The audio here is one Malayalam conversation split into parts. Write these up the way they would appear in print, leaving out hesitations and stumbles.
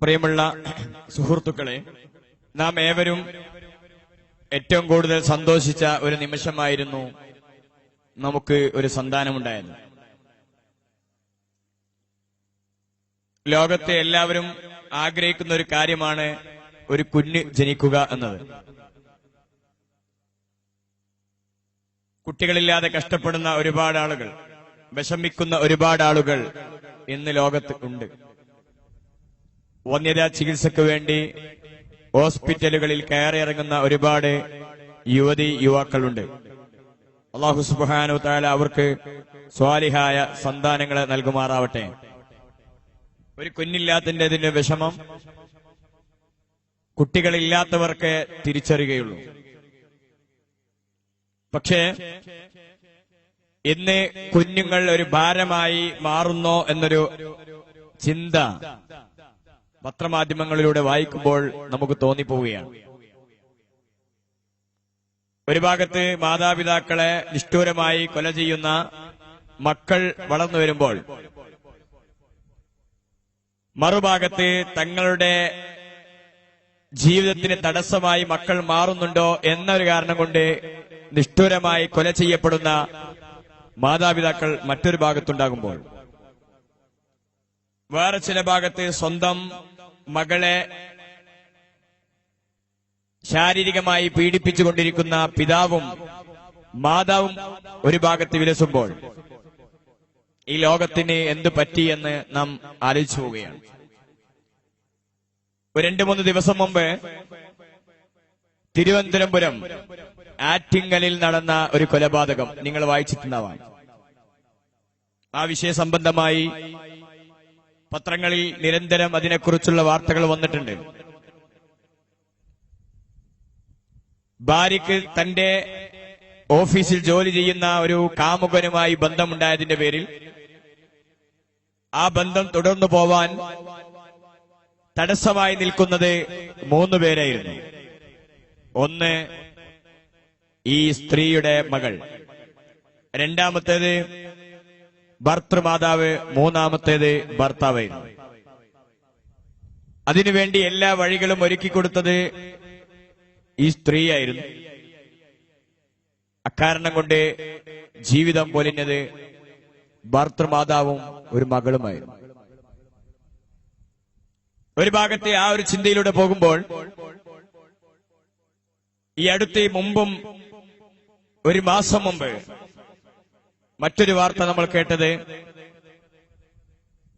പ്രിയമുള്ള സുഹൃത്തുക്കളെ, നാം ഏവരും ഏറ്റവും കൂടുതൽ സന്തോഷിച്ച ഒരു നിമിഷമായിരുന്നു നമുക്ക് ഒരു സന്താനമുണ്ടായത്. ലോകത്തെ എല്ലാവരും ആഗ്രഹിക്കുന്ന ഒരു കാര്യമാണ് ഒരു കുഞ്ഞ് ജനിക്കുക എന്നത്. കുട്ടികളില്ലാതെ കഷ്ടപ്പെടുന്ന ഒരുപാട് ആളുകൾ, വിഷമിക്കുന്ന ഒരുപാട് ആളുകൾ ഇന്ന് ലോകത്ത് ഉണ്ട്. വന്ധ്യതാ ചികിത്സയ്ക്ക് വേണ്ടി ഹോസ്പിറ്റലുകളിൽ കയറിയിറങ്ങുന്ന ഒരുപാട് യുവതി യുവാക്കളുണ്ട്. അല്ലാഹു സുബ്ഹാനഹു വ തആല അവർക്ക് സ്വാലിഹായ സന്താനങ്ങളെ നൽകുമാറാവട്ടെ. ഒരു കുഞ്ഞില്ലാത്തതിന്റെ വിഷമം കുട്ടികളില്ലാത്തവർക്ക് തിരിച്ചറിയുകയുള്ളൂ. പക്ഷേ ഇന്ന് കുഞ്ഞുങ്ങൾ ഒരു ഭാരമായി മാറുന്നോ എന്നൊരു ചിന്ത പത്രമാധ്യമങ്ങളിലൂടെ വായിക്കുമ്പോൾ നമുക്ക് തോന്നിപ്പോവുകയാണ്. ഒരു ഭാഗത്ത് മാതാപിതാക്കളെ നിഷ്ഠൂരമായി കൊല ചെയ്യുന്ന മക്കൾ വളർന്നു വരുമ്പോൾ, മറുഭാഗത്ത് തങ്ങളുടെ ജീവിതത്തിന് തടസ്സമായി മക്കൾ മാറുന്നുണ്ടോ എന്നൊരു കാരണം കൊണ്ട് നിഷ്ഠൂരമായി കൊല ചെയ്യപ്പെടുന്ന മാതാപിതാക്കൾ മറ്റൊരു ഭാഗത്തുണ്ടാകുമ്പോൾ, വേറെ ചില ഭാഗത്ത് സ്വന്തം മകളെ ശാരീരികമായി പീഡിപ്പിച്ചുകൊണ്ടിരിക്കുന്ന പിതാവും മാതാവും ഒരു ഭാഗത്ത് വിലസുമ്പോൾ ഈ ലോകത്തിന് എന്തു പറ്റിയെന്ന് നാം ആലോചിച്ചു പോവുകയാണ്. ഒരു 2-3 ദിവസം മുമ്പ് തിരുവനന്തപുരം ആറ്റിങ്ങലിൽ നടന്ന ഒരു കൊലപാതകം നിങ്ങൾ വായിച്ചിട്ടുണ്ടാവാം. ആ വിഷയ സംബന്ധമായി പത്രങ്ങളിൽ നിരന്തരം അതിനെക്കുറിച്ചുള്ള വാർത്തകൾ വന്നിട്ടുണ്ട്. ഭാര്യയ്ക്ക് തന്റെ ഓഫീസിൽ ജോലി ചെയ്യുന്ന ഒരു കാമുകനുമായി ബന്ധമുണ്ടായതിന്റെ പേരിൽ ആ ബന്ധം തുടർന്നു പോവാൻ തടസ്സമായി നിൽക്കുന്നത് 3 പേരായിരുന്നു. ഒന്ന് ഈ സ്ത്രീയുടെ മകൾ, രണ്ടാമത്തേത് ഭർത്തൃമാതാവ്, മൂന്നാമത്തേത് ഭർത്താവായിരുന്നു. അതിനുവേണ്ടി എല്ലാ വഴികളും ഒരുക്കിക്കൊടുത്തത് ഈ സ്ത്രീയായിരുന്നു. അക്കാരണം കൊണ്ട് ജീവിതം പൊലിഞ്ഞത് ഭർത്തൃമാതാവും ഒരു മകളുമായിരുന്നു. ഒരു ഭാഗത്തെ ആ ഒരു ചിന്തയിലൂടെ പോകുമ്പോൾ, ഈ അടുത്ത് മുമ്പും ഒരു മാസം മുമ്പ് മറ്റൊരു വാർത്ത നമ്മൾ കേട്ടത്,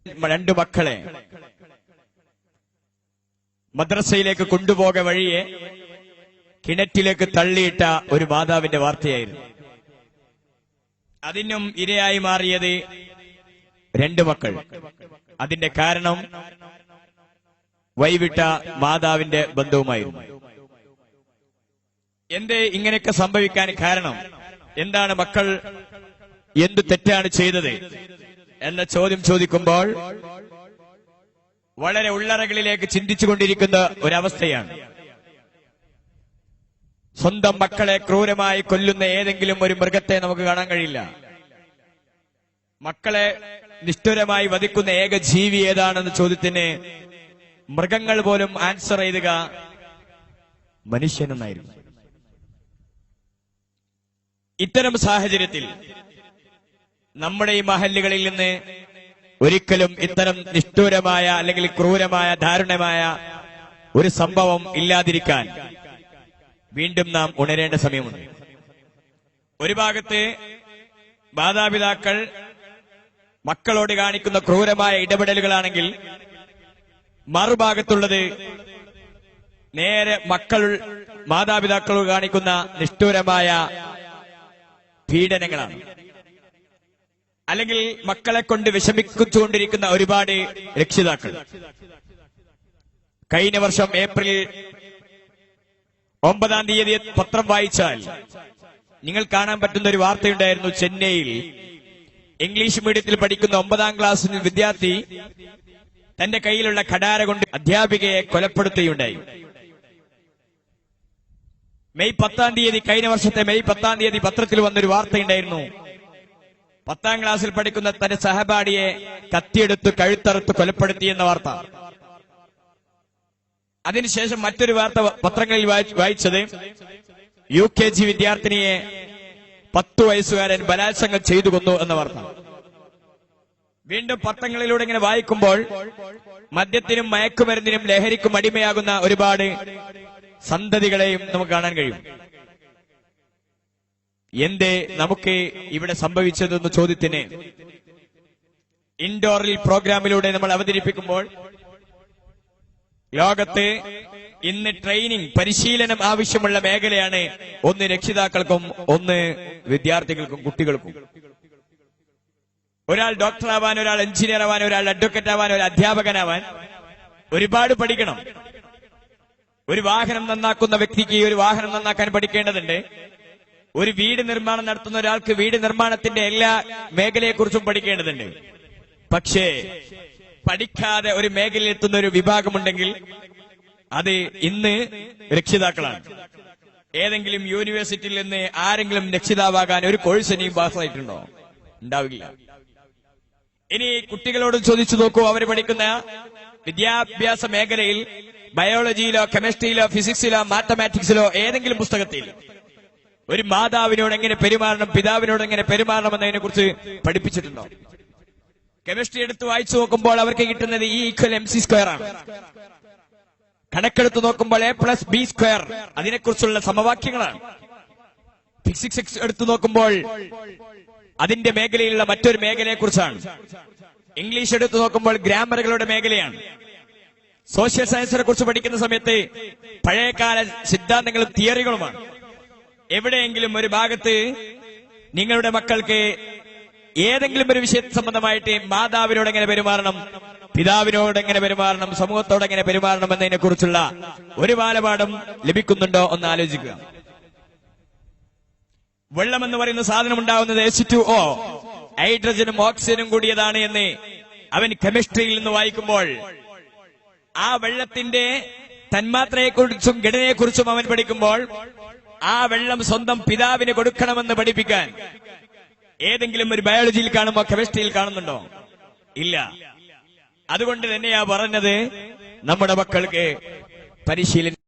2 മക്കളെ മദ്രസയിലേക്ക് കൊണ്ടുപോക വഴിയെ കിണറ്റിലേക്ക് തള്ളിയിട്ട ഒരു മാതാവിന്റെ വാർത്തയായിരുന്നു. അതിനും ഇരയായി മാറിയത് 2 മക്കൾ. അതിന്റെ കാരണം വൈവിട്ട മാതാവിന്റെ ബന്ധവുമായിരുന്നു. എന്തേ ഇങ്ങനെയൊക്കെ സംഭവിക്കാൻ കാരണം എന്താണ്? മക്കൾ എന്തു തെറ്റാണ് ചെയ്തത് എന്ന ചോദ്യം ചോദിക്കുമ്പോൾ വളരെ ഉള്ളറകളിലേക്ക് ചിന്തിച്ചുകൊണ്ടിരിക്കുന്ന ഒരവസ്ഥയാണ്. സ്വന്തം മക്കളെ ക്രൂരമായി കൊല്ലുന്ന ഏതെങ്കിലും ഒരു മൃഗത്തെ നമുക്ക് കാണാൻ കഴിയില്ല. മക്കളെ നിഷ്ഠുരമായി വധിക്കുന്ന ഏക ജീവി ഏതാണെന്ന ചോദ്യത്തിന് മൃഗങ്ങൾ പോലും ആൻസർ ചെയ്തുക മനുഷ്യനെന്നായിരുന്നു. ഇത്തരം സാഹചര്യത്തിൽ നമ്മുടെ ഈ മഹല്ലുകളിൽ നിന്ന് ഒരിക്കലും ഇത്തരം നിഷ്ഠൂരമായ അല്ലെങ്കിൽ ക്രൂരമായ ദാരുണമായ ഒരു സംഭവം ഇല്ലാതിരിക്കാൻ വീണ്ടും നാം ഉണരേണ്ട സമയമുണ്ട്. ഒരു ഭാഗത്ത് മാതാപിതാക്കൾ മക്കളോട് കാണിക്കുന്ന ക്രൂരമായ ഇടപെടലുകളാണെങ്കിൽ, മറുഭാഗത്തുള്ളത് നേരെ മക്കൾ മാതാപിതാക്കളോട് കാണിക്കുന്ന നിഷ്ഠൂരമായ പീഡനങ്ങളാണ്. അല്ലെങ്കിൽ മക്കളെ കൊണ്ട് വിഷമിച്ചുകൊണ്ടിരിക്കുന്ന ഒരുപാട് രക്ഷിതാക്കൾ. കഴിഞ്ഞ വർഷം ഏപ്രിൽ 9-ാം തീയതി പത്രം വായിച്ചാൽ നിങ്ങൾ കാണാൻ പറ്റുന്ന ഒരു വാർത്തയുണ്ടായിരുന്നു. ചെന്നൈയിൽ ഇംഗ്ലീഷ് മീഡിയത്തിൽ പഠിക്കുന്ന 9-ാം ക്ലാസ് വിദ്യാർത്ഥി തന്റെ കയ്യിലുള്ള കഠാര കൊണ്ട് അധ്യാപികയെ കൊലപ്പെടുത്തുകയുണ്ടായി. മെയ് 10-ാം തീയതി, കഴിഞ്ഞ വർഷത്തെ മെയ് 10-ാം തീയതി പത്രത്തിൽ വന്നൊരു വാർത്തയുണ്ടായിരുന്നു. 10ാം ക്ലാസ്സിൽ പഠിക്കുന്ന തന്റെ സഹപാഠിയെ കത്തിയെടുത്ത് കഴുത്തറുത്ത് കൊലപ്പെടുത്തിയെന്ന വാർത്ത. അതിനുശേഷം മറ്റൊരു വാർത്ത പത്രങ്ങളിൽ വായിച്ചത് UKG വിദ്യാർത്ഥിനിയെ 10 വയസ്സുകാരൻ ബലാത്സംഗം ചെയ്തു കൊന്നു എന്ന വാർത്ത. വീണ്ടും പത്രങ്ങളിലൂടെ ഇങ്ങനെ വായിക്കുമ്പോൾ മദ്യത്തിനും മയക്കുമരുന്നിനും ലഹരിക്കും അടിമയാകുന്ന ഒരുപാട് സന്തതികളെയും നമുക്ക് കാണാൻ കഴിയും. എന്തേ നമുക്ക് ഇവിടെ സംഭവിച്ചതെന്ന ചോദ്യത്തിന് ഇൻഡോറിൽ പ്രോഗ്രാമിലൂടെ നമ്മൾ അവതരിപ്പിക്കുമ്പോൾ ലോകത്ത് ഇന്ന് ട്രെയിനിങ് പരിശീലനം ആവശ്യമുള്ള മേഖലയാണ് ഒന്ന് രക്ഷിതാക്കൾക്കും ഒന്ന് വിദ്യാർത്ഥികൾക്കും കുട്ടികൾക്കും. ഒരാൾ ഡോക്ടറാവാൻ, ഒരാൾ എഞ്ചിനീയർ ആവാൻ, ഒരാൾ അഡ്വക്കേറ്റ് ആവാൻ, ഒരു അധ്യാപകനാവാൻ ഒരുപാട് പഠിക്കണം. ഒരു വാഹനം നന്നാക്കുന്ന വ്യക്തിക്ക് ഒരു വാഹനം നന്നാക്കാൻ പഠിക്കേണ്ടതുണ്ട്. ഒരു വീട് നിർമ്മാണം നടത്തുന്ന ഒരാൾക്ക് വീട് നിർമ്മാണത്തിന്റെ എല്ലാ മേഖലയെക്കുറിച്ചും പഠിക്കേണ്ടതുണ്ട്. പക്ഷേ പഠിക്കാതെ ഒരു മേഖലയിൽ എത്തുന്ന ഒരു വിഭാഗമുണ്ടെങ്കിൽ അത് ഇന്ന് രക്ഷിതാക്കളാണ്. ഏതെങ്കിലും യൂണിവേഴ്സിറ്റിയിൽ നിന്ന് ആരെങ്കിലും രക്ഷിതാവാകാൻ ഒരു കോഴ്സ് ഇനിയും പാസ്സായിട്ടുണ്ടോ? ഉണ്ടാവില്ല. ഇനി കുട്ടികളോട് ചോദിച്ചു നോക്കൂ, അവർ പഠിക്കുന്ന വിദ്യാഭ്യാസ മേഖലയിൽ ബയോളജിയിലോ കെമിസ്ട്രിയിലോ ഫിസിക്സിലോ മാത്തമാറ്റിക്സിലോ ഏതെങ്കിലും പുസ്തകത്തിൽ ഒരു മാതാവിനോട് എങ്ങനെ പെരുമാറണം, പിതാവിനോട് എങ്ങനെ പെരുമാറണം എന്നതിനെ കുറിച്ച് പഠിപ്പിച്ചിട്ടുണ്ടോ? കെമിസ്ട്രി എടുത്ത് വായിച്ചു നോക്കുമ്പോൾ അവർക്ക് കിട്ടുന്നത് E=mc² ആണ്. കണക്കെടുത്ത് നോക്കുമ്പോൾ A+B² അതിനെക്കുറിച്ചുള്ള സമവാക്യങ്ങളാണ്. ഫിസിക്സ് എടുത്തു നോക്കുമ്പോൾ അതിന്റെ മേഖലയിലുള്ള മറ്റൊരു മേഖലയെക്കുറിച്ചാണ്. ഇംഗ്ലീഷ് എടുത്തു നോക്കുമ്പോൾ ഗ്രാമറുകളുടെ മേഖലയാണ്. സോഷ്യൽ സയൻസിനെ കുറിച്ച് പഠിക്കുന്ന സമയത്ത് പഴയകാല സിദ്ധാന്തങ്ങളും തിയറികളുമാണ്. എവിടെയെങ്കിലും ഒരു ഭാഗത്ത് നിങ്ങളുടെ മക്കൾക്ക് ഏതെങ്കിലും ഒരു വിഷയ സംബന്ധമായിട്ട് മാതാവിനോട് എങ്ങനെ പെരുമാറണം, പിതാവിനോട് എങ്ങനെ പെരുമാറണം, സമൂഹത്തോട് എങ്ങനെ പെരുമാറണം എന്നതിനെ കുറിച്ചുള്ള ഒരു ബാലപാഠം ലഭിക്കുന്നുണ്ടോ എന്ന് ആലോചിക്കുക. വെള്ളം എന്ന് പറയുന്ന സാധനം ഉണ്ടാവുന്നത് H2O, ഹൈഡ്രജനും ഓക്സിജനും കൂടിയതാണ് എന്ന് അവൻ കെമിസ്ട്രിയിൽ നിന്ന് വായിക്കുമ്പോൾ ആ വെള്ളത്തിന്റെ തന്മാത്രയെക്കുറിച്ചും ഘടനയെക്കുറിച്ചും അവൻ പഠിക്കുമ്പോൾ ആ വെള്ളം സ്വന്തം പിതാവിന് കൊടുക്കണമെന്ന് പഠിപ്പിക്കാൻ ഏതെങ്കിലും ഒരു ബയോളജിയിൽ കാണുമ്പോ കെമിസ്ട്രിയിൽ കാണുന്നുണ്ടോ? ഇല്ല. അതുകൊണ്ട് തന്നെയാ പറഞ്ഞത് നമ്മുടെ മക്കൾക്ക് പരിശീലനം